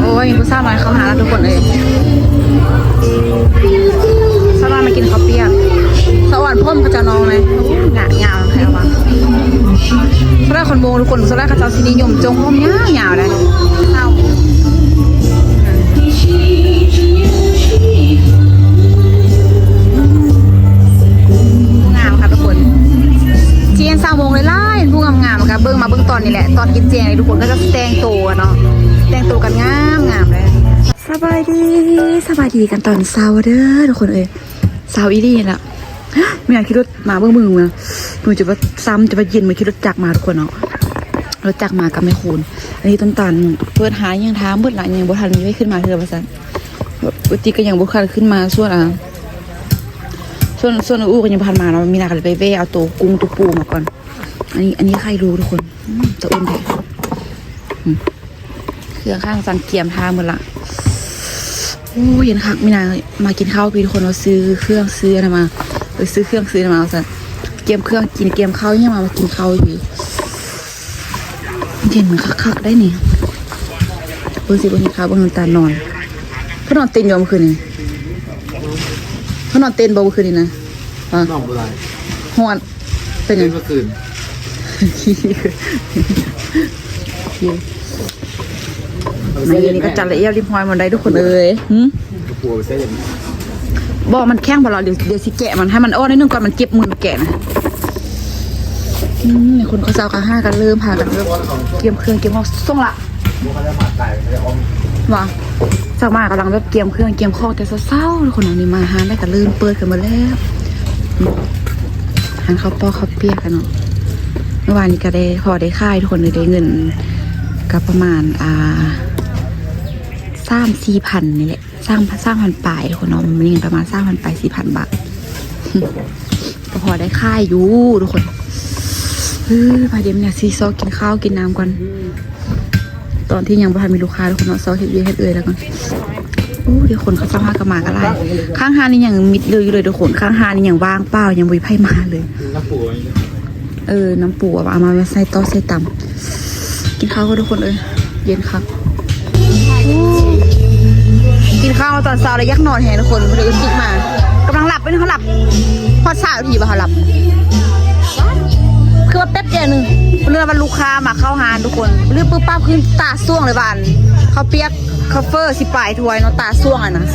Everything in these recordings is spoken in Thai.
โอ้ยผู้สาวน้อยเขาหาแล้วทุกคนเลยสาวน้อยมากินข้าวเปียกสวรรค์พ่มกระเจ้าน้องเลยหงะยาวใครเอาวะสาวน้อยคนโมทุกคนสาวน้อยกระเจ้าสินิยมจงพ่มยาวเลยเอางามค่ะทุกคนเทียนสาวโมงเลยล่ะเห็นผู้งามๆค่ะเบิ้งมาเบิ้งตอนนี้แหละตอนกินแจงทุกคนก็จะแต่งตัวเนาะแต่งตัวกันงามเลยสบายดีกันตอนเช้าเด้อทุกคนเอ้ยเช้าอีนี่แหละไม่อยากคิดรถมาเบื้องมือมือจะว่าซ้ำจะว่าเย็นมาคิดรถจักรมาทุกคนเนาะรถจักรมากับแม่คูณอันนี้ต้นตาลเปิดหายังท้ามืดหลายยังบุทันไม่ขึ้นมาเธอประสันปกติก็ยังบุคันขึ้นมาส่วนอู้ก็ยังพันมาเรามีนากันไปเว่เอาตัวกุ้งตัวปูมาก่อนอันนี้ใครรู้ทุกคนจะอุ่นเลยเครื่องข้างสันเกียมทาหมดละโอ้เย็นคักมีนามากินข้าวพี่ทุกคนเราซื้อเครื่องซื้อนะมาซื้อเครื่องซื้อมาเอาซะเกียมเครื่องกินเกียมข้าวยังมากินข้าวพี่เย็นคักได้นี่เบอร์สิบวันนี้ข้าวบนตานอนเขานอนเต้นยอมคืนนี้เขานอนเต้นบ่เมื่อคืนนี้นะนอนบ่ได้หอนเป็นยังเมื่อคืนมาเย็นนี้ก็จัดละเอียดริมหอยหมดได้ทุกคนเลยบอกมันแข้งพอเราเดี๋ยวสิแกะมันให้มันอ้อนนิดนึงก่อนมันเก็บมือแกะนะเนี่ยคนเขาเจ้ากัน5กันเริ่มพากันเริ่มเกียมเครื่องเกียมข้าวส่งละว่าจากมากำลังแบบเกียมเครื่องเกียมข้าวแต่เศร้าๆทุกคนเอานี่มาหาได้กันเริ่มเปิดกันมาแล้วหันข้าวปอข้าวเปียกกันเนาะเมื่อวานนี้ก็ได้พอได้ค่ายทุกคนเลยได้เงินกับประมาณ3-4 พันนี่แหละสร้างพันปลายทุกคนเนาะมันเงินประมาณ3,000 ปลาย 4,000 บาทก็พอได้ค่ายอยู่ทุกคนพาเดี๋ยวเนี่ยซีซอกินข้าวกินน้ำก่อนตอนที่ยังบ่ทันมีลูกค้าทุกคนเนาะซอเฮ็ดเวียกเฮ็ดทุกคนเดี๋ยวคนเขาสร้างห้ากระมากันไรข้างห้านี่ยังมิดเลยทุกคนข้างห้านี่ยังว่างเปล่ายังวิไพ่มาเลยน้ำปูน้ำปูเอามาใส่ต้อใส่ตำกินข้าวก็ทุกคนเลยเย็นครับกินข้าวตอนเช้าเลยยักนอนแหงทุกคนเลยจิกมากำลังหลับไปนึงเขาหลับพอสาวทีป่ะเขาหลับคือว่าแป๊บเดียวนึงเรื่องมันลูกค้ามาเข้าหาทุกคนเรื่องปุ๊บปั๊บขึ้นตาส่วงเลยบ้านเขาเปียกคาเฟอร์สิปลายถวยเนาะตาส่วงอ่ะนะ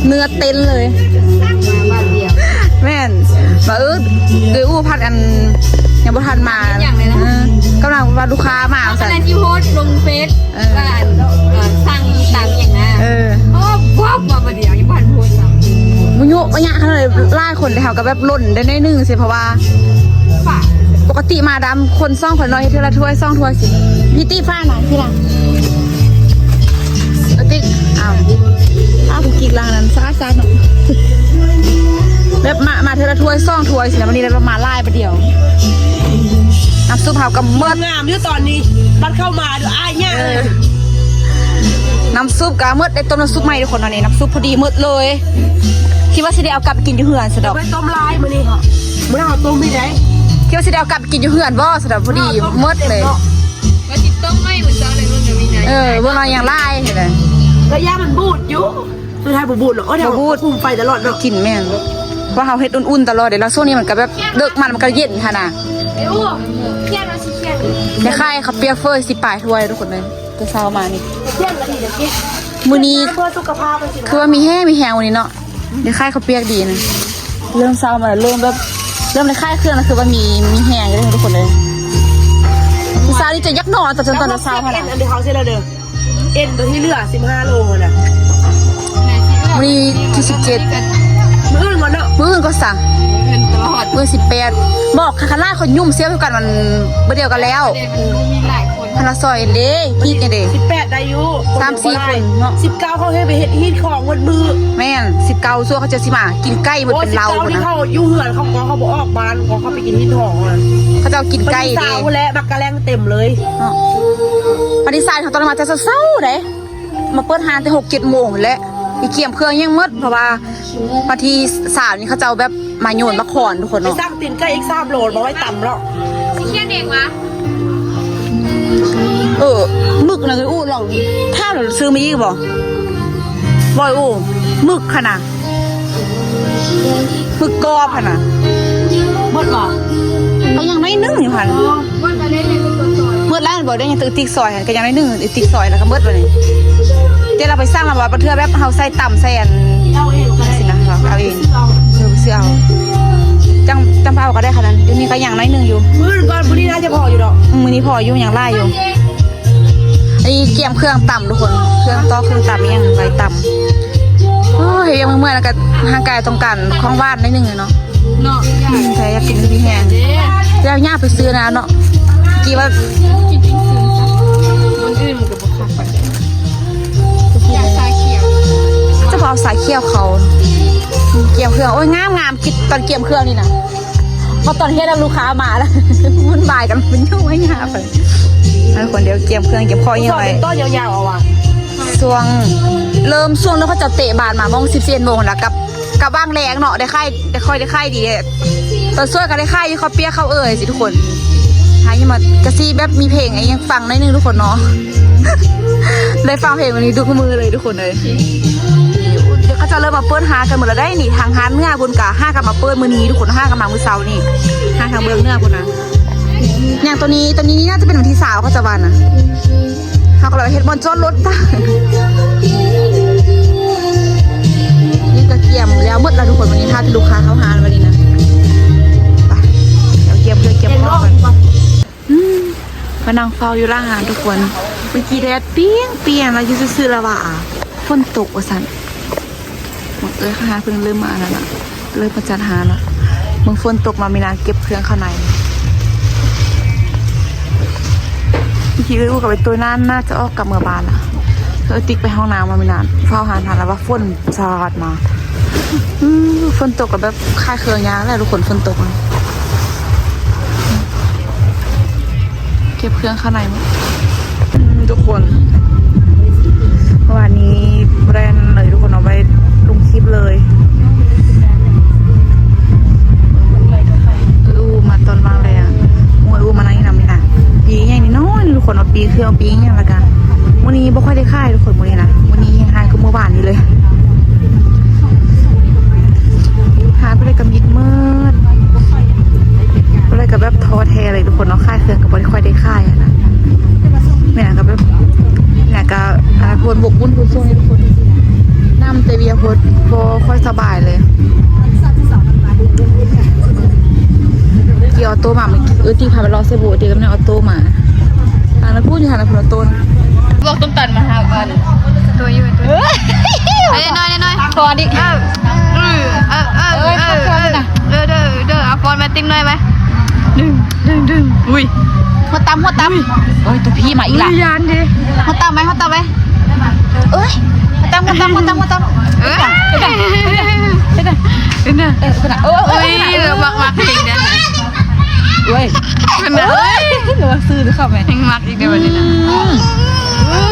เนื้อเต้นเลยแม่นมาโดยอู้พัดอันยังบ่ทันมากำลังว่าลูกค้ามาตอนนั้นที่โพสลงเฟซว่าสั่งตามอย่างนั้นว้าวมาเดียวยังพันโพสต์มุยุมะยะเขาเลยไล่คนแถวกับแบบล่นได้น้อยนึงสิเพราะว่าปกติมาดำคนซ่องคนน้อยเทละถ้วยซ่องถ้วยสิพี่ตี้ฟ้าหน่อยพี่ล่ะติ๊กอ้าวกูกินลางนั้นซ่าหน่อยแบบมาเทละถ้วยซ่องถ้วยสิแล้ววันนี้เรามาไล่ไปเดียวน้ำซุปเผากับเมื่องามอยู่ตอนนี้บัดเข้ามาดูอ้ายเนี่ยน้ำซุปกับเมื่อได้ต้มน้ำซุปใหม่ทุกคนตอนนี้น้ำซุปพอดีเมื่อเลยคิดว่าสิได้เอากลับไปกินอยู่เหือนสะดอกไปต้มลายมื้อนี้มื้อเอาต้มไม่ได้คิดว่าสิได้เอากลับไปกินอยู่เหือนบ่สะดอกพอดีเมื่อเลยก็จิตต้มไม่เหมือนเจ้าเลยรุ่นเดียวมีไหนเมื่อเราอย่างไล่เห็นไหมก็ย่ามันบูดอยู่สุดท้ายบูดหรอเดี๋ยวคุมไฟตลอดเนาะกินแม่งว่าเขาเฮ็ดอุ่นๆตลอดเดี๋ยวเราช่วงนี้มันก็แบบเลิกมันก็เย็นค่ะนะไอ้อู้เครียดมาสิเครียดในค่ายเขาเปียกเฟอร์สิปลายถ้วยทุกคนเลยจะเช้ามานี่เครียดแล้วนี่เดี๋ยวกินมื้อนี้เพื่อสุขภาพคือว่ามีแห้งวันนี้เนาะในค่ายเขาเปียกดีนะเริ่มเช้ามาเริ่มในค่ายเครื่องนะคือว่ามีแห้งเลยทุกคนเลยเช้านี้จะยักนอนแต่จนตอนเช้าค่ะเอ็นอันเดียวเขาเสร็จแล้วเด้อเอ็นตัวที่เหลือ15 โลน่ะวันนี้ที่17มื้ออื่นก่อนเนาะมื้ออื่นก็สั่งมื้อ18บอกคาร่าคนยุ่มเสียบกันมันเดียวกันแล้วมีหลายคนพาราซอยเด้ฮีทเด้18ได้อยู่3-4 คนเนาะ19เขาให้ไปเฮ็ดฮีทของวันมือแม่น19ซั่วเขาจะสิมากินไก่มันเป็นเราคนนะเขาอยู่เหือนเขาบ่ออกบ้านเขาไปกินฮีทของเขาจะกินไก่เด้และบักกะแลงเต็มเลยปฏิสารเขาตอนมาจะเศร้าเด้มาเปิดห้างแต่6-7 โมงแล้วอีเกี่ยมเครื่องยังมืดเพราะว่าบางทีสาวนี่เขาจะแบบมาโยนมาขอนทุกคนเนาะไปสร้างตีนไก่อีก3 โลมาไว้ต่ำแล้วสิเคียนเด็กวะ หมึกนะอู้เราถ้าเราซื้อมาอีกบ่บ่อยอู้หมึกขนาดหมึกกรอบขนาด หมดหรอ เอาอย่างน้อยนึงอยู่หัน หมดมาเล่นในตัวซอย เมื่อร้านบอกได้ยังตึกติ๊กซอยก็ยังน้อยนึงติ๊กซอยแล้วก็เมื่อวันนี้เดี๋ยวเราไปสร้างมาว่าประเทือแบบเฮาใส่ต่ำใส่อัน เอาเอง สินะเอาเองเดี๋ยวไปซื้อเอาจังเผาก็ได้ขนาดเดี๋ยวนี้ก็อย่างน้อยนึงอยู่ มื้อก่อนบุรีน่าจะพออยู่ดอก มือนี้พออยู่อย่างไล่อยู่ไอ้เกี่ยมเครื่องต่ำทุกคนเครื่องต่อเครื่องต่ำยังไรต่ำโอ้ยยังเมื่อยแล้วก็ห่างกายตรงกันคล้องบ้านนิดนึงเนาะ เนาะ ใช่อยากกินคือพี่แห้งแล้วย่าไปซื้อนะเนาะกี่ว่า จริงๆซื้อซะมันอื่นมันก็บ่คักปานใดอยากชาเขียว จะพอเอาสายเคี่ยวเขาเกี่ยมเครื่องโอ้ยงามกินตอนเกี่ยมเครื่องนี่นะพอตอนเฮ็ดลูกค้ามาแล้วมันบ่ายกันมันยุ่งไม่ยากเลยคนเดียวเกี่ยมเครื่องเกี่ยมคอยังไง ต้นยาวๆเอาว่ะ ช่วงเริ่มช่วงแล้วเขาจะเตะบานมามอง11 โมงแล้วกับบ้างแรงเนาะได้ค่ายดีตอนช่วยกันได้ค่ายยี่เขาเปียกเขาสิทุกคนหายังมากระซี่แบบมีเพลงไอ้ยังฟังได้นึงทุกคนเนาะ ได้ฟังเพลงวันนี้ดูมือเลยทุกคนเลยเดี๋ยวเขาจะเริ่มมาเปิดหากันหมดแล้วได้นี่ทางฮานเนื้อบุญกะห้ากันมาเปิดมือนี้ทุกคนห้ากันมามือเสาร์นี่ห้าทางเบื้องเนื้อบุญนะอย่างตัวนี้นี่น่าจะเป็นวันที่3เขาจะวันนะเขาก็เลยเฮ็ดบอลจอดรถป่ะนี่ก็เกี่ยมแล้วมืดแล้วทุกคนวันนี้ถ้าที่ลูกค้าเขาหาวันนี้นะไปเดี๋ยวเกี่ยมพ่อกันมานั่งเฝ้าอยู่ร้านอาหารทุกคนเมื่อกี้แดดเปรี้ยงแล้วอยู่ซื่อๆแล้วว่าฝนตกว่าสั่นหมดค่ะเพิ่งเริ่มมาแล้วนะเริ่มมาจัดหาแล้วมึงฝนตกมามีนาเก็บเครื่องข้างในเมื่อกี้ลูกกับไปตัวน่าจะออกกับเมื่อบานละติ๊กไปห้องน้ำมาไม่นานเฝ้าหาแล้วว่าฝนสาดมาฝนตกกับแบบคลายเครืองยางแหละทุกคนฝนตกเก็บเครื่องข้างในมั้งทุกคนเมื่อวานนี้แบรนด์เลยทุกคนเอาไปลงคลิปเลยมาตอนบางแรงมวยมานั่งนำนี่นะปีอย่างนี้น้อยทุกคนเอาปีเครื่องปีอย่างละกันวันนี้ไม่ค่อยได้ค่ายทุกคนวันนี้นะวันนี้ยังหายก็เมื่อวานนี้เลยหายไปเลยกับมิดมืดไปเลยกับแบบท้อแท้เลยทุกคนเนาะค่ายเครื่องกับไม่ค่อยได้ค่ายนะไม่น่ากับแบบน่ากับพลบกบุญคุณส่งให้ทุกคนน้ำเตเวียพดโบค่อยสบายเลยเกี่ยวออโต้มาเมื่อกี้ตีพาไปรอเซบูตีกับเนี่ยออโต้มาทางนั้นพูดอยู่ทางนั้นพลต้นบอกต้นตันมาหากันตัวอยู่ตัวน้อยพอดิเด้อเอาฟอนมาติ้งหน่อยไหมดึงอุ้ยหัวตำโอ้ยตัวพี่มาอีกละยานดิหัวตำไหมเอ้ยหัวตำเอ้ยมักอีกนะเว้ยเป็นนะหรือว่าซื้อหรือเข้าไหมยังมักอีกเดี๋ยวนี้นะ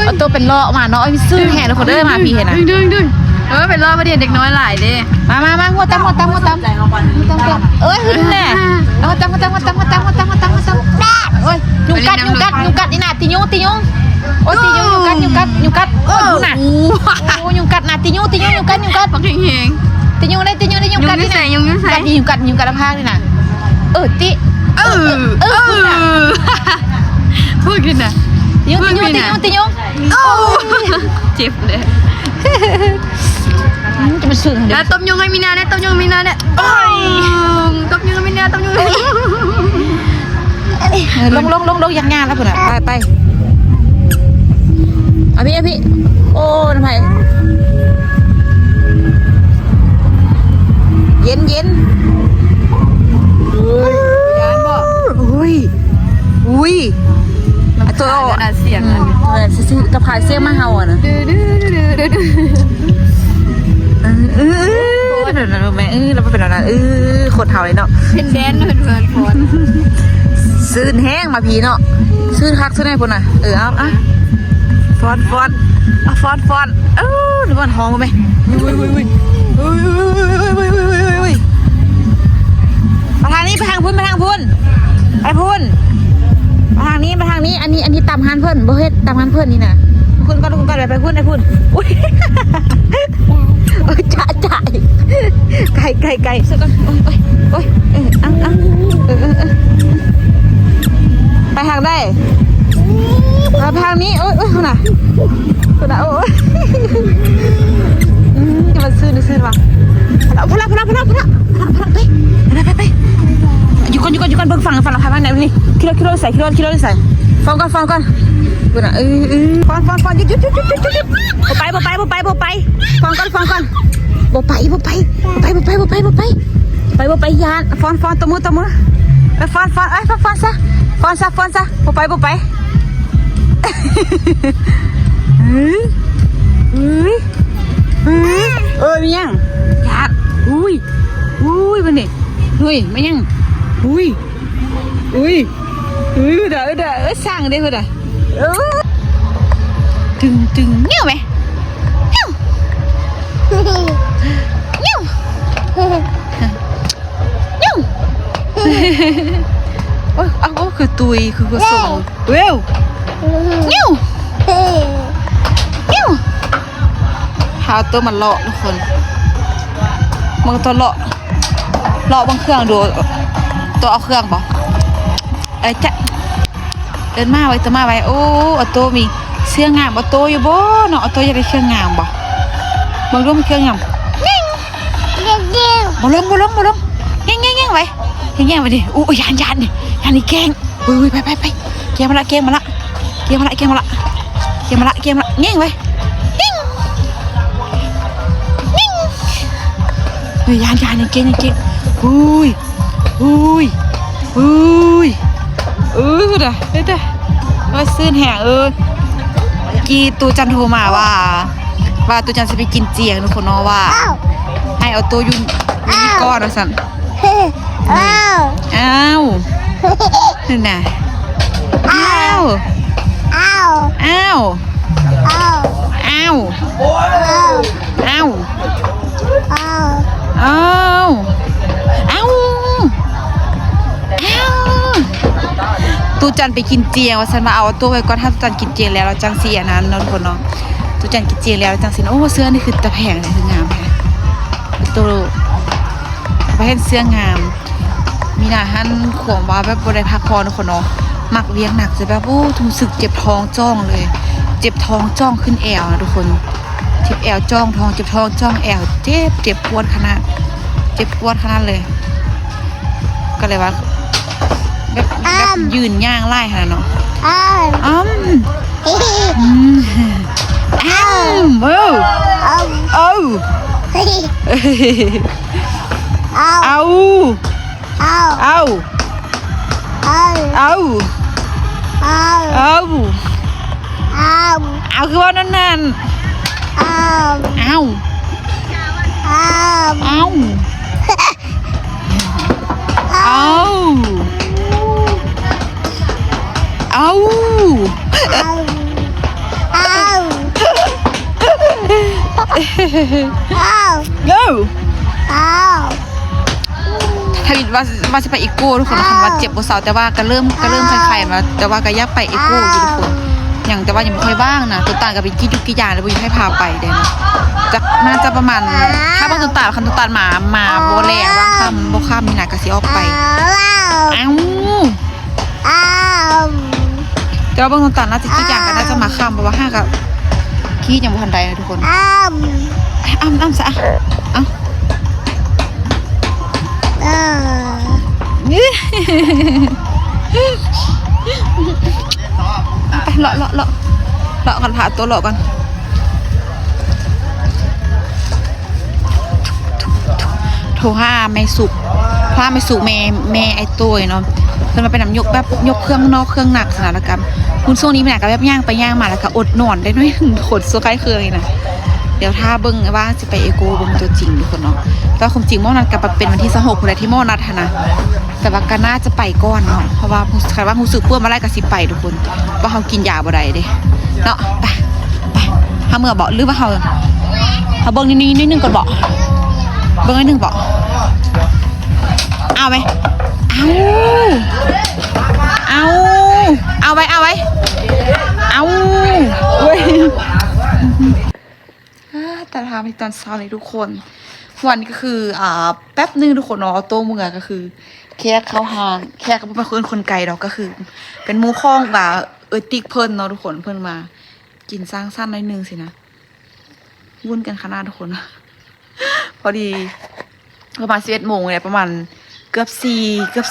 เอาตัวเป็นเลาะมาเนาะไอ้ซื้อแห่แล้วคนเดินมาพี่เห็นนะดึงเป็นเลาะประเดี๋ยวเด็กน้อยหลายดิมาหัวตำเอ้ยขึ้นแน่หัวตำโอ้ยยุงกัดนี่นะติยุงโอ้ยติยุงกัดโอ้ยดูน่ะโอ้ยยุงกัดน่ะติยุงกัดปักเฮงติยุงได้ยุงกัดนี่นะยุงกัดละพากนี่นะติพูดกันนะติยุงเจ็บเลยจะมาสื่อแล้วต้มยุงให้มีนาเนี่ยต้มยุงเนี่ยโอ้ยต้มยุงมีนาลงยังงานแล้วเพื่อนไปเอาพี่โอ้น้ำไผ่เย็นยานบ่อุ้ยตัวเสียงซื้อกระพายเสียงมาเฮาอ่ะนะแม่เราไม่เป็นอะไรโคตรเฮาเลยเนาะเป็นแดนเพื่อนฟอนซื้อแห้งมาพีเนาะซื้อคักซื้อไหนพุ่นน่ะเอาฟอนหรือว่าห้องมั้ยประธานนี่ไปทางพุ่นไปพุ่น มาทางนี้อันนี้ตามฮันเพิ่นบ่เฮ็ดตามฮันเพิ่นนี่น่ะคุณก็ไปพุ่นได้พุ่นอุ้ยจ่ายไก่สักก่อนโอ้ยไปทางได้ไปทางนี้โอ้ยคุณน่ะโอ้ยจะมาซื้อว่ะพลังไปอยู่ก่อนเบิ่งฝั่งละพายบ้านไหนนี่กิโลใส่ฟังก่อนคุณน่ะฟังหยุดบ่ไปฟังก่อนบ่ไปยานฟอนตะมือฟอนซะบ่ไปมียังยาอุ้ยมันนี่ไม่ยังอุ้ยเด้อสั่งเด้อเด้อตึงเงี้ยวไหมเงี้ยวโอ้ยเอาคือตุยคือส่งเว้วเงี้ยวหาตัวมันเลาะทุกคนมึงตัวเลาะบางเครื่องดูตัวเอาเครื่องป่ะอะไรจะเดินมาไว้ตัวมาไว้โอ้เอาตัวมีเสื้องามเอาตัวอยู่บ่เนาะเอาตัวจะได้เครื่องงามบ่มึงรู้มีเครื่องงามบ่ลงแง่งไว้ไปดิอู้ยานนี่แกงอุ้ยไปแกงมาละแง่งไว้แง่งเฮ้ยยานนี่เก่งอุ้ยเด้อว่าซื้อแห้งกีตูจันโทรมาว่าตูจันจะไปกินเจียงทุกคนเนาะว่าให้เอาตัวยุ่นนี่ก้อนสั่นอ้าวนี่น่ะอ้าวตูจันไปกินเจียงว่าฉันมาเอาตัวไว้ก่อนถ้าตูจันกินเจียงแล้วเราจังเสียนั้นทุกคนเนาะตูจันกินเจียงแล้วจังเสียโอ้เสื้อนี่คือตะแพงเลยคืองามแท้ตัวไปเห็นเสื้องามมีหน้าหันขวมว่าแบบบริพักพรทุกคนเนาะมักเลี้ยงหนักจะแบบโอ้ทุกสึกเจ็บท้องจ้องเลยเจ็บท้องจ้องขึ้นแอวนะทุกคนเจ็บแอวจ้องท้องเจ็บท้องจ้องแอวเจ็บปวดขนาดเลยก็เลยว่าแบบยืนย่างไล่ขนาดเนาะเอาคือว่านั่นถ้าว่าจะไปอีโก้ทุกคนนะคะว่าเจ็บปวดเสาแต่ว่าก็เริ่มคลายๆมาแต่ว่าก็ยักไปอีโก้อยู่ทุกคนอย่างแต่ว่ายังไม่ค่อยบ้างนะตัวต่างกับไปกินทุกกี่อย่างเลยบุญให้พาไปเด้นะน่าจะประมาณถ้าบางตัวต่างมาโบแรงบางคำโบข้ามมีหนักกระสีออกไปแต่ว่าบางตัวต่างน่าจะกี่อย่างกันน่าจะมาข้ามเพราะว่าห้ากับขี้ยังบุทันใดนะทุกคนซะไปเลาะกันผ่าตัวเลาะกันโทรห้าไม่สุกแม่ไอตัวเนาะเพิ่นมาเป็นน้ำยกแบบยกเครื่องนอกเครื่องหนักสถานการณ์คุณช่วงนี้มันหนักกับแบบย่างไปย่างมาแล้วก็อดนอนได้ด้วยขดโซ่ใกล้เคยนะเดี๋ยวถ้าเบิ้งว่าจะไปเอโกเบิ้งตัวจริงทุกคนเนาะก็คงจริงมอนัดกับเป็นวันที่26คนที่มอนัดนะแต่ว่าก็น่าจะไปก่อนเนาะเพราะว่าใครว่ารู้สึกปวดมาไล่กับสิไปทุกคนว่าเขากินยาบ่ได้เด้เนาะไปถ้าเมื่อบอกหรือว่าเขาเบิ้งนิดนึงก่อนบอกเบิ้งนิดนึงบอกเอาไหมเอา เอาไว้เอาเว้ยแต่ทำในตอนเช้าเลยทุกคนวันนี้ก็คือแป๊บนึงทุกคนเนาะโต้เมือก็คือแค่เข้าห้างแค่ก็เป็นคนไกลเราก็คือ เป็นหมู่ข้องแบบติ๊กเพิ่นเนาะทุกคนเพิ่นมา กินสร้างสั้นหน่อยนึงสินะวุ่นกันขนาดทุกคน พอดีประมาณ11 โมงเลยประมาณเกือบ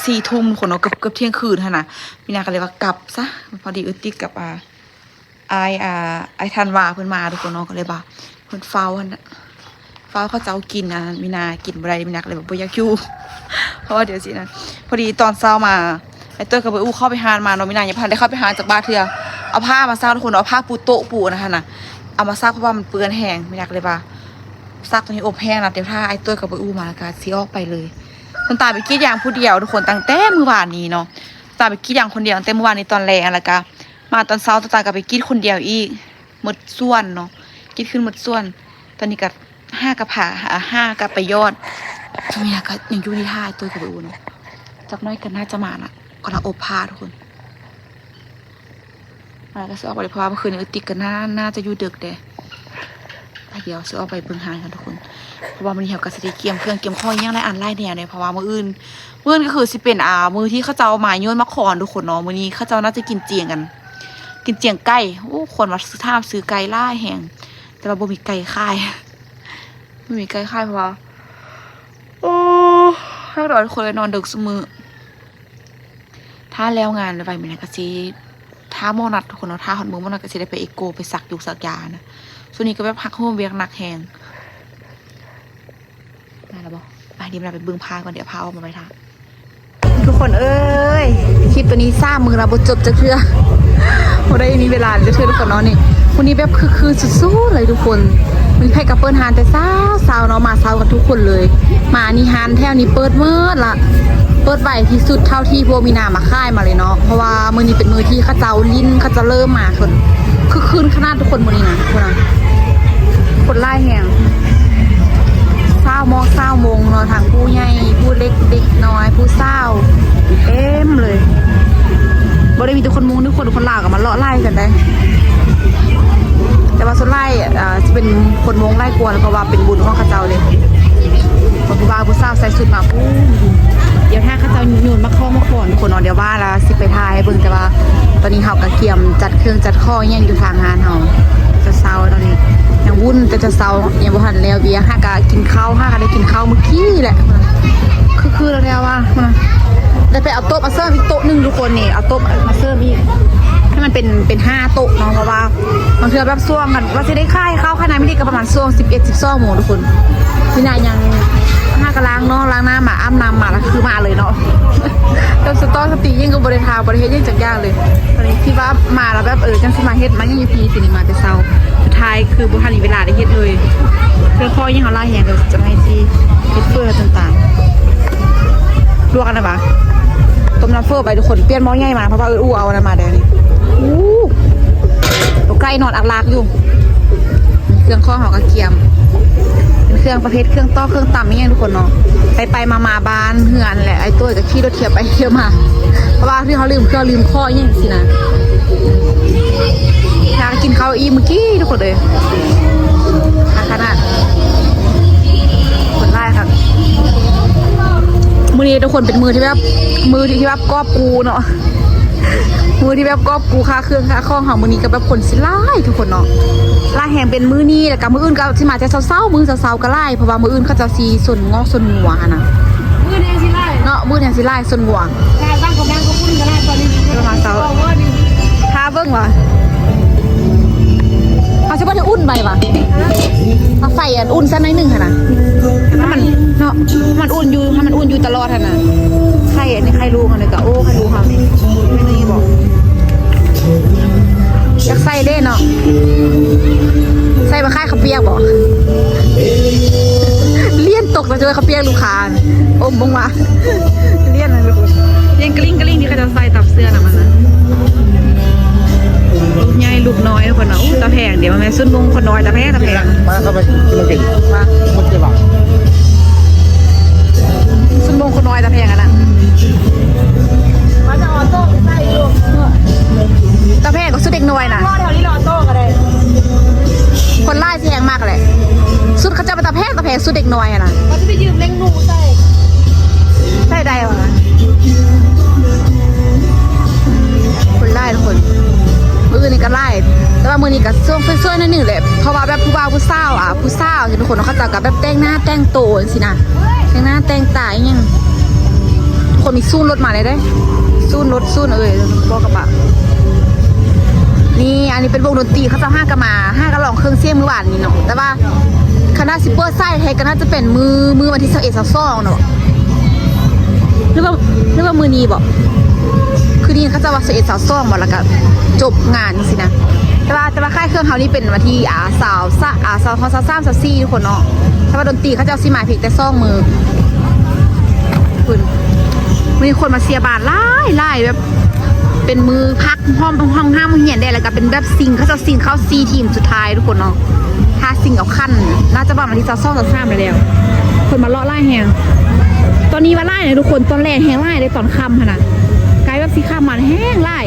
4 ทุ่มคนเนาะเกือบเที่ยงคืนนะมีนาก็เลยว่ากลับซะพอดีติ๊กกับไอทันวาเพิ่นมาทุกคนเนาะก็เลยว่าเพิ่นเฝ้าเขาจะเอากินนะมีนากินบ่ได้มีนาก็เลยบ่อยากอยู่ เพราะว่าเดี๋ยวสินะพอดีตอนเช้ามาไอเต้ยกับอู้เข้าไปหามาเนาะมีนายังพันได้เข้าไปหาจากบ้านเถื่อเอาผ้ามาซักทุกคนเอาผ้าปูโต๊ะปูนะคะน่ะเอามาซักเพราะว่ามันเปื้อนแห้งมีนาก็เลยว่าซักตรงนี้อบแห้งนะเดี๋ยวถ้าไอเต้ยกับอู้มาแล้วก็สิออกไปเลยคนตายไปกรีดยางผู้เดียวทุกคนตั้งแต่เมื่อวานนี้เนาะตายไปกรีดยางคนเดียวตั้งแต่เมื่อวานนี้ตอนแรงแล้วก็มาตอนเช้าตายก็ไปกรีดคนเดียวอีกหมดส่วนเนาะกรีดขึ้นหมดส่วนตอนนี้ก็5 กับผ่า5 กับไปยอดมีนาก็ยังอยู่ที่ท่าไอเต้ยกับอู้เนาะจักน้อยกันน่าจะมาน่ะก็เราอบผ้าทุกคนมาก็ซื้อออกไปเพราะว่าเมื่อคืนนี้ติดกันน่าจะอยู่ดึกเด้เดี๋ยวซื้อออกไปเบิ่งหางกันทุกคนเพราะว่ามันเหี่ยวกับสติเกียมเครื่องเกียมข้อยังไรอันไล่เนี่ยเพราะว่ามื้ออื่นก็คือสิเป็นมือที่เขาเจ้ามาโยนมะขอนทุกคนเนาะมื้อนี้เขาเจ้าน่าจะกินเจียงกันกินเจียงไก่โอ้คนมาซื้อไก่ล่าแห้งแต่ว่าบ่มีไก่ค่ายไม่มีไก่ค่ายเพราะว่าโอ้ถ้าเราทุกคนเลยนอนดึกเสมอถ้าแล้วงานไปมีอะไรก็สิถ้าโมนัดทุกคนเนาะถ้าหอดมือโมนัดก็สิได้ไปเอโกไปสักยุกสักยานะส่วนนี้ก็แบบพักโฮมเวียกหนักแหงมาแล้วบอกไปดีมาไปเบื้องพาก่อนเดี๋ยวพาออกมาไปทางทุกคนเอ้ยคลิปตัวนี้ซ่ามือเราบดจบจะเชื่อพอได้มีเวลาจะเชื่อทุกคนเนาะนี่วันนี้แบบคือสุดๆเลยทุกคนมีไพ่กับเปิดฮานแต่เศร้าเนาะมาเศร้ากันทุกคนเลยมานี่ฮานแถวนี้เปิดเมื่อละเปิดไหวที่สุดเท่าที่พวกมีนามาค่ายมาเลยเนาะเพราะว่ามือนี้เป็นมือที่ข้าเจ้าลิ้นข้าจะเริ่มมาคนคือคืนขนาดทุกคนมือนี้นะคนไล่แหงเศร้าโมงเนาะทางผู้ใหญ่ผู้เล็กเด็กน้อยผู้เศร้าเต็มเลยบ่ได้มีแต่คนมุงทุกคนลาวกับมาเลาะไล่กันได้แต่ว่าส่วนไล่จะเป็นคนมุงไล่กวนเพราะว่าเป็นบุญของข้าเจ้าเลยคนผู้บ่าวผู้สาวใส่สุดมาปุ๊บเดี๋ยวถ้าข้าเจ้าโยนมาข้อมาก่อนคนนอนเดี๋ยวว่าแล้วสิไปทายเบิ่งแต่ว่าตอนนี้เฮากะเกียมจัดเครื่องจัดข้อยังอยู่ทางงานเฮาจะเศร้าตอนนี้ยังวุ่นแต่จะเศร้ายังบ่ทันแล้วเบียร์ห้ากะกินข้าวห้ากะได้กินข้าวเมื่อกี้แหละคือแล้วว่าได้ไปเอาโต๊ะมาเสิร์ฟอีกโต๊ะนึงทุกคนนี่เอาโต๊ะมาเสิร์ฟอีกให้มันเป็น5 โต๊ะเนาะเพราะว่าบางทีแบบช่วงกันว่าจะได้ค่ายข้าวข้างในไม่ได้ก็ประมาณช่วง11-12 โมงทุกคนพี่นายยัง5 กะล้างเนาะล้างหน้ามาอ้ำน้ำมาแล้วคือมาเลยเนาะเติมสตอสติยิ่งกับบริษัทยิ่งจักยากเลยตอนนี้ที่ว่ามาแล้วแบบจังสมาเฮ็ดมันยังอยู่พีสิมาแต่เช้าสุดท้ายคือบุทันมีเวลาได้เฮ็ดเลยเพื่อข้อยิ่งเขาไล่แหงก็จะให้ที่เฮ็ดเฟื่อต่างๆลวกกันนะปะต้มน้ำเฟื่อไปทุกคนเปลี่ยนหม้อใหญ่มาเพราะว่าเอาอะไรมาเดี๋ยวนี้ตัวไก่นอนอักลากอยู่เครื่องข้อหอกระเทียมเป็นเครื่องประเภทเครื่องต้อเครื่องตำนี่ยังทุกคนเนาะไปมาบ้านเฮือนแหละไอ้ตัวจะขี่รถเทียบไปเทียบมาเพราะว่าที่เขาลืมข้อยังสินะอยากกินข้าวอีเมื่อกี้ทุกคนเลยขนาดคนไล่ครับมือนี้ทุกคนเป็นมือที่แบบกอบกูเนาะมือที่แบบกอบกูค่าเครื่องค่าข้องของมือนี้ก็แบบคนสิไล่ทุกคนเนาะไล่แห่งเป็นมือนี้แต่กับมืออื่นก็ที่มาจะเศร้ามือเศร้าก็ไล่เพราะว่ามืออื่นเขาจะซีส่วนงอกส่วนหัวนะมือแดงสิไล่เนาะมือแดงสิไล่ส่วนหัวบ้างก็พุ่นก็ได้ตอนนี้ประมาณเศร้าท่าเบิ้งวะเขาจะว่าจะอุ่นไปวะเขาใส่อุ่นสักนิดนึงค่ะนะถ้ามันเนาะมันอุ่นอยู่ตลอดค่ะนะใครนี่ใครรู้กันเลยก็โอ้ใครรู้ค่ะไม่ได้บอกอยากใส่เด้เนาะใส่มาค่ายขับเปียกบอกเลี่ยนตกมาเจอขับเปียกลูกค้าอมบงวะเลี่ยนอะไรลูกเลี่ยนกลิ้งที่เขาจะใส่ตับเสื้อน่ะมันนะลูกใหญ่ลูกน้อยคนเนาะตะแพงเดี๋ยวมันแม่ซุนมงคนน้อยตะแพงมาเข้าไปมันเก่งมามันจะหลับซุนมงคนน้อยตะแพงกันนะมันจะออโต้ใส่ลูก ตาแพร่ก็สุดเด็กน้อยนะ รอแถวนี้รอโต้กันเลย คนไล่แทงมากเลยสุดเขาจะไปตาแพร่สุดเด็กน้อยอะนะ เขาจะไปยืมเล้งหนูใส่ ใช่ได้หรอคนไล่ทุกคนมือนี่ก็ไล่แต่ว่ามือนี่ก็ช่วงช่วยๆนั่นหนึ่งเลยเพราะว่าแบบผู้บ่าวผู้สาวผู้สาวทุกคนเขาจะกับแบบแต่งหน้าแต่งตัวสินะแต่งหน้าแต่งตาอย่างคนมีสู้รถมาเลยได้สู้รถสู้บอกกระบะนี่อันนี้เป็นวงดนตรีเขาจะห้ากระลองเครื่องเสียงมือหวานนี่เนาะแต่ว่าคณะซิปเปอร์ไส้ไทยก็น่าจะเป็นมือวันที่21-22เนาะหรือว่ามือนี้บอกคือนี่เขาจะว่า21-22บอกแล้วก็จบงานสินะแต่ว่าค่ายเครื่องเขานี่เป็นวันที่สาว3-4ทุกคนเนาะแต่ว่าดนตรีเขาจะเอาซีมาเพลงแต่ซ่องมือคุณมีคนมาเสียบาทไล่แบบเป็นมือพักห้องห้ามเหียนได้แล้วก็เป็นแบบซิงเขาจะซิงเข้าซีทีมสุดท้ายทุกคนเนาะถ้าซิงเอาขั้นน่าจะประมาณที่22-23ไปแล้วคนมาเลาะไล่แหงตอนนี้มาไล่เนี่ยทุกคนตอนแรกแหงไล่เลยตอนค่ำขนาดกลายแบบสีค่ำมันแห้งไล่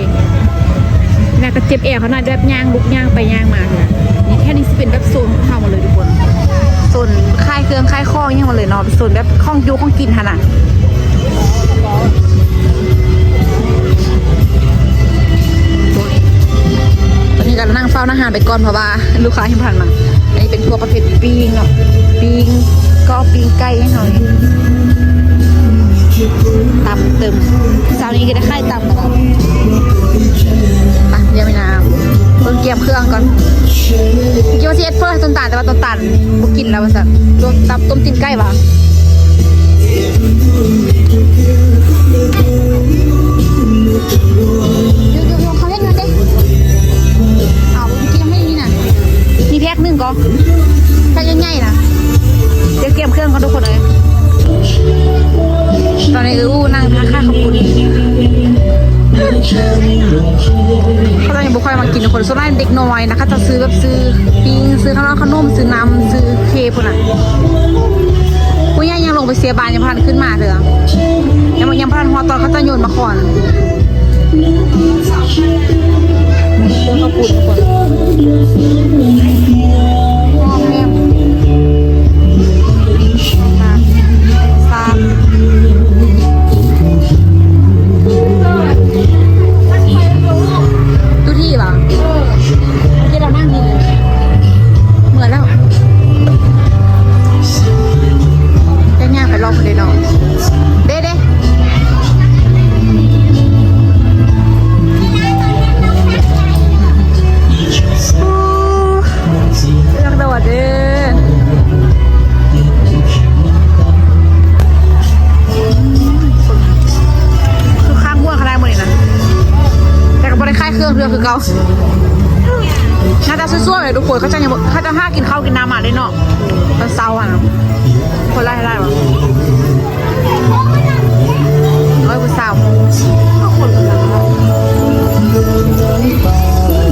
น่าก็เจ็บแอบขนาดแบบย่างลุกย่างไปย่างมาเลยนี่แค่นี้จะเป็นแบบโซนของเขาหมดเลยทุกคนโซนค่ายเครื่องค่ายข้อยังหมดเลยเนาะโซนแบบข้องยูข้องกินขนาดตอนนี้ก็นั่งเฝ้าอาหารไปก่อนเพราะว่าลูกค้าที่ผ่านมาอันนี้เป็นพวกประเภทปิ้งเนาะปิ้งก็ปิ้งไก่ให้เขาตำเติมเช้านี้ก็ได้ไข่ตำนะครับเดี๋ยวไม่นานเพิ่งเกี่ยมเครื่องก่อนเกี่ยวเสียดเพื่อต้นตาลแต่ว่าต้นตาลบุกินแล้วมันสั่นต้มตีนไก่ปะดูเขาเล่นกันดิเอาบุกินให้นี่น่ะมีแพ็คหนึ่งก็แพ็คใหญ่ๆนะเดี๋ยวเกี่ยมเครื่องกันทุกคนเลยตอนนี้นั่งทานข้าวขอบคุณเขาจะยังบุคคลมากินคนส่วนใหญ่เด็กน้อยนะคะจะซื้อแบบซื้อปิ้งซื้อข้าวขนมซื้อน้ำซื้อเคกพวกนั้นผู้ใหญ่ยังลงไปเสียบานยังพันขึ้นมาเลยยังพันหัวตอนเขาจะโยนมาก่อนขอบคุณทุกคนหอมแม่ดูที่ป่ะที่เรานั่งนี่เหมือนแล้วแค่เนี้ยไปลองคนเดียวเนาะเด้เลือกโดดเด้คือข้างม้วนขนาดหมดเลยนะแต่ก็บริค่ายเครื่องเรือคือเก่าน่าจะซั่วๆเลยทุกคนเขาจะห้ากินข้าวกินน้ำมาได้เนาะตอนเช้าอ่ะคนไล่วะคุณสาวคนกันแล้ว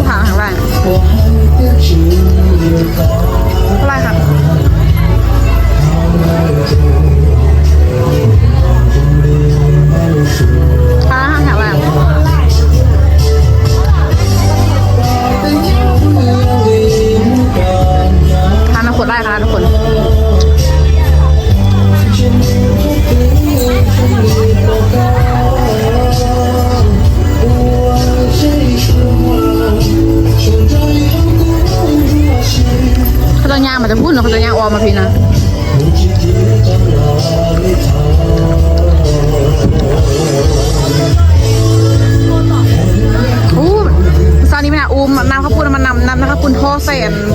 ทางไรอะไรค่ะทางไรทานขวดได้ค่ะทุกคนเขาจะย่างมันจะพูดหรือเขาจะย่างออกมาพี่นะซานี้ไม่นะน้ำข้าวปุ้นมันน้ำข้าวปุ้นห่อใส่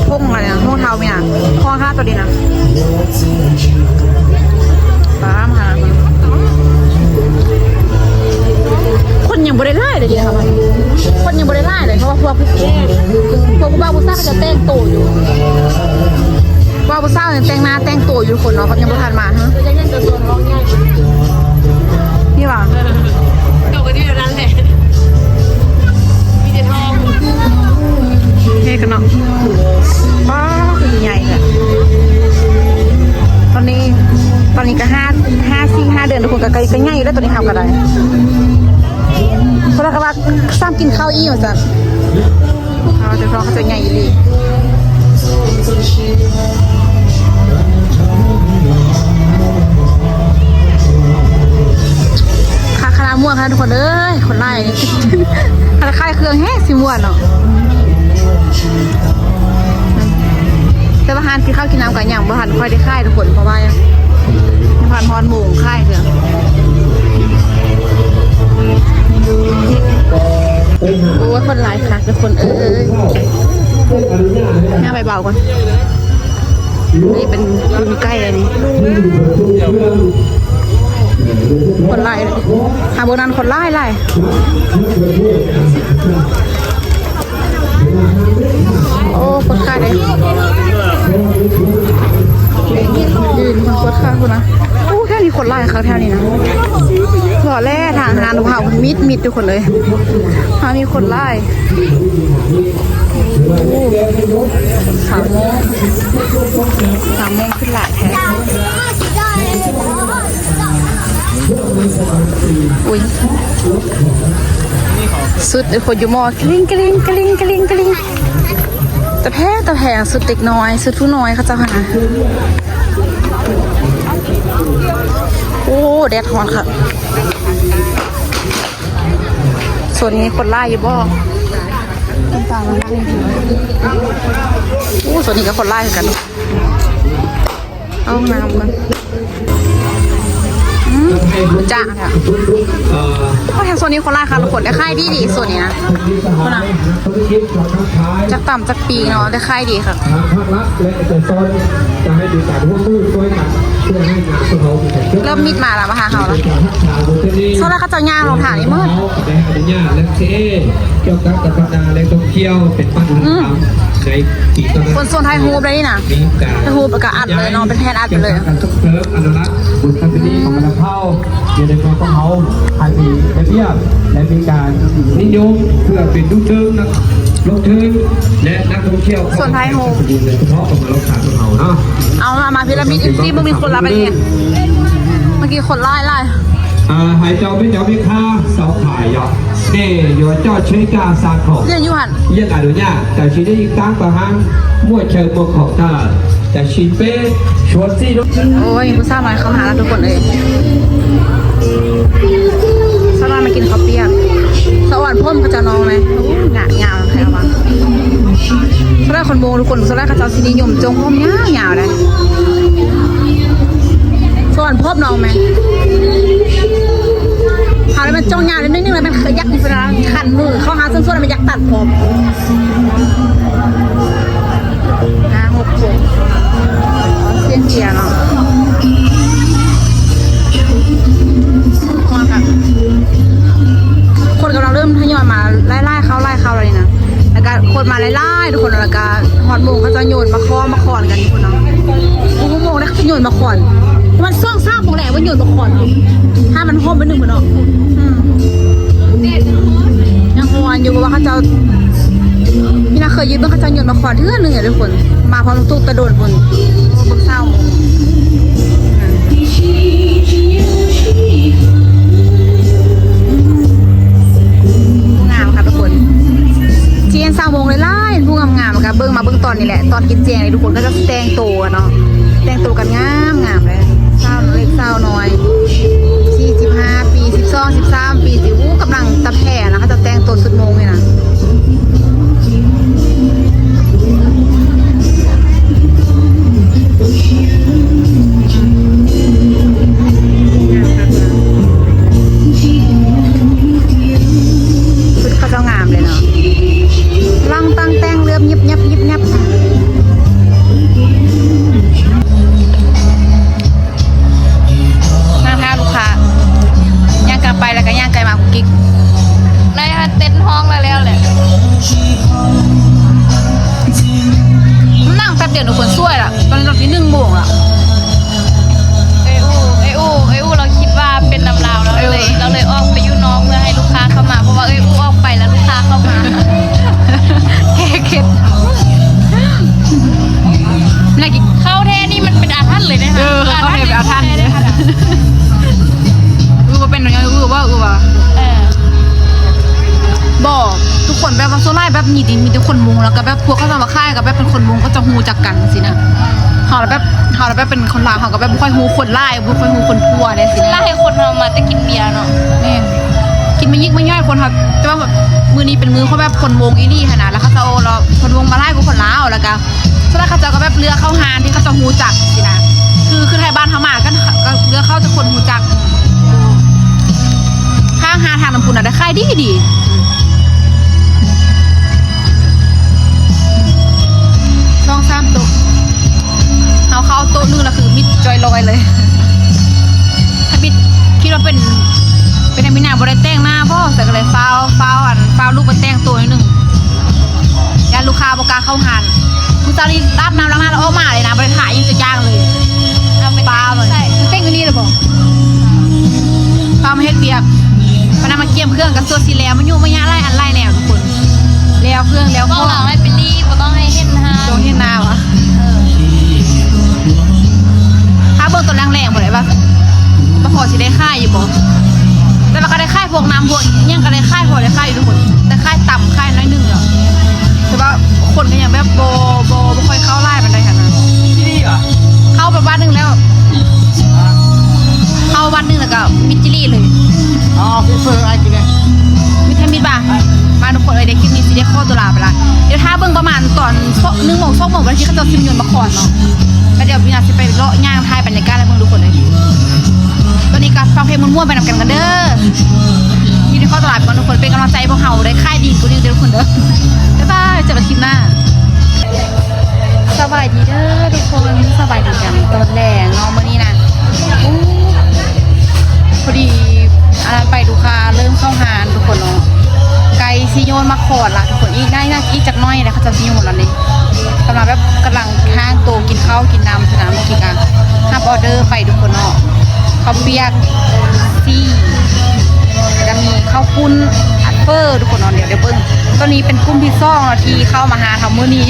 พงอะไรเนี่ยห่อเท้าไม่นะห่อข้าวตัวดีนะตามค่ะคนยังบริไล่เลยดีนะครับคนยังบริไล่เลยเพราะว่าพวกบ้าบุซ่าจะแต่งตัวอยู่บ้าบุซ่าเนี่ยแต่งหน้าแต่งตัวอยู่คนเนาะเขายังไม่ทันมาฮะนี่หว่าตกกันที่นั้นแหละมีแต่ทอง เท่กันเนาะป้าคือใหญ่เลยตอนนี้ก็5 เดือนทุกคนก็ใหญ่แล้วตอนนี้ทำกันได้เพราะเราก็ว่าซ้ำกินข้าวอี้เหมือนกัน เขาจะร้องเขาจะใหญ่อีหลีคณะม่วนค่ะทุกคนเอ้ยคนไล่นี่ คณะค่ายเครื่องแห้สิม่วนเนาะแต่ว่าหานกินข้าวกินน้ำกันอย่างบ่หันค่อยได้ค่ายทุกคนเพราะว่ายังผ่านพรหมู่ค่ายเถอะโอ้ยคนหลายค่ะทุกคนเอ้ยหน้าใบเบาก่อนนี่เป็นคุณใกล้เลยนี่คนไล่เลยหาโบนันคนไล่โอ้คนไข้เลยยืนคนโคตรข้างคนนะโอ้แค่นี้คนไล่เขาแถวนี้นะหล่อแร่ทางหานเผามิดทุกคนเลยถ้ามีคนไล่3 โมงขึ้นหลายแท้อุ้ยสุดคนอยู่มอกลิ้งแต่แพ้สุดเด็กน้อยสุดผู้น้อยเขาเจ้าหาโอ้แดดร้อนค่ะส่วนนี้คนไล่อยู่บ่ต่างๆมันนั่งโอ้ส่วนนี้ก็คนไล่กันเอาน้ำกันจ้าค่ะก็แถวโซนนี้คนไล่ค่ะทุกคนได้ค่ายดีส่วนนี้นะคนน่ะจักต่ำจักปีเนาะได้ค่ายดีค่ะภาครัฐและเอกชนจะให้ดูการร่วมมือช่วยกันเพื่อให้งานของเราเริ่มมิดมาแล้วมาหาเขาแล้วโซนแรกเขาจะย่างลงฐานนี่มืดได้อนุญาตและเทเกี่ยวกับการพัฒนาและท่องเที่ยวเป็นปัญหาในปีต่อไปคนโซนไทยฮูบได้นี่นะไทยฮูบก็อัดเลยเนาะเป็นแทนอัดไปเลยการส่งเสริมอนุรักษ์บุญประเพณีของมันเข้าในความของเขาภายในระเบียบและมีการนิยมเพื่อเป็นลูกเชิงนักลงทุนและนักท่องเที่ยวส่วนไทยฮูบโดยเฉพาะของเราขาดของเขาเนาะเอามาพีระมิดอินซีมึงมีคนรับไปเนี่ยเมื่อกี้คนไล่หายเจ้าไม่เจ้าไม่ค่าสองถ่ายหยอกเน่ยอดจอดใช้กาซาของเรียนยูหันยังอนุญาตแต่ชีได้ยิงตั้งประหังมั่วเชิงมั่วของตาแต่ชีเป้ชวนซี่ลูกโอ้ยผู้สาวน้อยเขาหาแล้วทุกคนเลยสาวน้อยมากินข้าวเปียกสวรรค์พ่มเขาจะน้องเลยงาใครเอามาสาวน้อยคนโมทุกคนสาวน้อยเขาจะซีนิยมจงพ่มยาวเลยสวรรค์พ่มน้องไหมเขาเลยมันจ้องยาวนิดนึงเลยมันยักษ์เป็นขันมือเขาหาส่วนๆมันยักษ์ตัดผม6 คนเสียเนาะคนกำลังเริ่มทยอยมาไล่เข้าเลยนะแล้วก็คนมาไล่ทุกคนแล้วก็ฮอตโมงเขาจะโยนมาคอนกันทุกคนเนาะโมงแล้วโยนมาคอนมันซ่องซ่าโมงแหละว่าโยนมาคอนถ้ามันห้อมไป1 เหมือนเนาะยังฮอนอยู่ว่าเขาจะพี่นาเคยยืมเขาจะโยนมาคอนเทื่อนึงทุกคนมาพร้อมตุ๊กกระโดดบนเศร้างามค่ะทุกคนเจียน20 โมงเลยผู้งามค่ะเบิ้งตอนนี้แหละตอนกินแจงทุกคนก็จะแต่งตัวเนาะแต่งตัวกันงามเลยเศร้าเล็กเศร้าน้อย45 ปี12 13 ปีสิกำลังตะแผ่นะเขาจะแต่งตัวสุดโมงเลยนะ บอกทุกคนแบบว่าโซล่าแบบมีแต่คนมุงแล้วก็แบบพวกเขาจะมาค่ายกับแบบเป็นคนมุงก็จะฮูจักกันสินะเขาแล้วแบบเป็นคนลาวเขาก็แบบบ่ค่อยฮูคนไล่บ่ค่อยฮูคนพัวได้สินะ ล่าให้คนเรามาแต่กินเบียร์เนาะ แม่กินมายิกมาย่อยคนครับแต่ว่าแบบมือนี้เป็นมือเขาแบบคนวงอีนี่ขนาดแล้วเขาจะเอาเราคนวงมาไล่กูคนลาวแล้วก็โซล่าเขาจะก็แบบเรือเข้าหานที่เขาจะฮูจักสินะคือไทยบ้านเขามาก็เรือเข้าจะคนฮูจักข้างหาทางน้ำพุนอ่ะได้ค่ายดีช่อง3โต๊ะเอาเข้าโต๊ะนึงแล้วคือมิดจอยลอยเลยถ้ามิดคิดว่าเป็นไอ้มินาบริแต่งหน้าพ่อแต่ก็เลยฟาวลูกไปแต่งตัวนิดนึงยาลูกค้าบอกล้าเข้าหันคุณตาลีรับน้ำล้างหน้าแล้วออกมาเลยนะบริถ่ายยังจะย่างเลย เอาไป ฟาวเลย ใส่ เต้นอยู่นี่เลยบอกฟาวมาเฮ็ดเบียบพนักมาเกี่ยมเครื่องกับตัวสีแล้วมันยุ่งไม่ยากไล่อันไล่แนวทุกคนแล้วเครื่องแล้ว ต้องหลังให้เป็นรีบบ่ต้องให้เห็นฮะ โดนเห็นหน้าวะถ้าเบิ่งตัวแรงๆบ่ได้ปะมาพอสิได้ค่ายอยู่บ่แต่เราก็ได้ค่ายพวกน้ำพวกยังก็ได้ค่ายพอได้ค่ายอยู่ทุกคนแต่ค่ายต่ำค่ายน้อยหนึ่งอะแต่ว่าคนก็ยังแบบโบค่อยเข้าไล่มันได้ค่ะนะ ที่นี่อ่ะ เข้าไปบ้านหนึ่งแล้ว เข้าบ้านหนึ่งแล้วก็มิดจิลี่เลย อ๋อเฟอร์ไอ้กินเนี่ย มิดแทมิดบ้ามาทุกคนเลยเด็กคลิปนี้สิได้ข้อตัวลาไปละเดี๋ยวถ้าเบิ่งประมาณตอน1 โมง 2 โมงวันที่เขาจะซิมยนต์มาขอนเนาะแล้วเดี๋ยวพี่นาสิไปเลาะย่างทายบรรยากาศให้เบิ่งทุกคนเลยตอนนี้ก็ฟังเพลงม่วนๆไปนำกันเด้อยินดีข้อตลาดก่อนทุกคนเป็นกำลังใจพวกเราได้ค่ายดีตัวนี้เด้อทุกคนเด้อบ๊ายบายเจอกันคลิปหน้าสบายดีเด้อทุกคนสบายดีกันตอนแรกเนาะมื้อนี้นะอู้พอดีอันนั้นไปดูคาเริ่มเข้าหานทุกคนเนาะไกลซิโยนมาขอดละทุกคนอีกได้นะอีกจักหน้อยแล้วเขาจะซิโยนแล้วนี่กำลังห้างโตกินข้าวกินน้ำสนามกินกันห้ามออเดอร์ไปทุกคนเนาะข้าวเปียกซี่จะมีข้าวปุ้นอัดเฟอร์ทุกคนเนาะเดี๋ยวเบิ่งตอนนี้เป็นกลุ่มที่2นาทีเข้ามาหาทำมื้อนี้